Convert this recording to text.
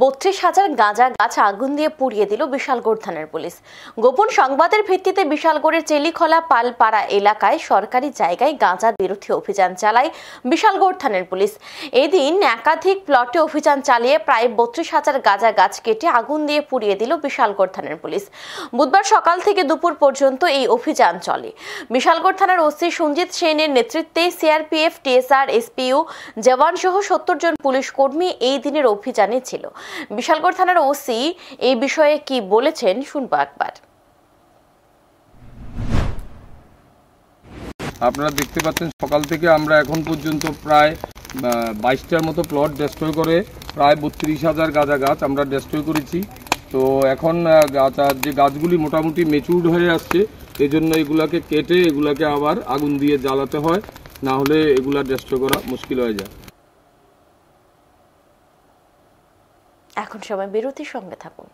32,000 গাঁজা গাছ আগুন দিয়ে পুড়িয়ে দিল বিশালগড় থানার পুলিশ। গোপন সংবাদের ভিত্তিতে বিশালগড়ের চেলিখলা পালপাড়া এলাকায় সরকারি জায়গায় গাঁজা বিরোধী অভিযান চালায় বিশালগড় থানার পুলিশ। এদিন একাধিক প্লটে অভিযান চালিয়ে প্রায় 32,000 গাঁজা গাছ কেটে আগুন দিয়ে পুড়িয়ে দিল বিশালগড় থানার পুলিশ। বুধবার সকাল থেকে দুপুর পর্যন্ত এই অভিযান চলে। বিশালগড় থানার ওসি সঞ্জিত সেনের নেতৃত্বে সিআরপিএফ, টিএসআর, এসপিইউ জওয়ান সহ 70 জন পুলিশ কর্মী এই দিনের অভিযানে ছিল। বিশালগড় থানার ওসি এই বিষয়ে কি বলেছেন শুনবো একবার। আপনারা দেখতে পাচ্ছেন সকাল থেকে আমরা এখন পর্যন্ত প্রায় 22টার মতো প্লট ডেস্ট্রয় করে প্রায় 32,000 গাঁজা গাছ আমরা ডেস্ট্রয় করেছি। তো এখন যে গাছগুলি মোটামুটি ম্যাচিউরড হয়ে আসছে, এই জন্য এগুলাকে কেটে এগুলাকে আবার আগুন দিয়ে জ্বালাতে হয়, না হলে এগুলা ডেস্ট্রয় করা মুশকিল হয়ে যায়। এখন সময় বিরতির সঙ্গে থাকুন।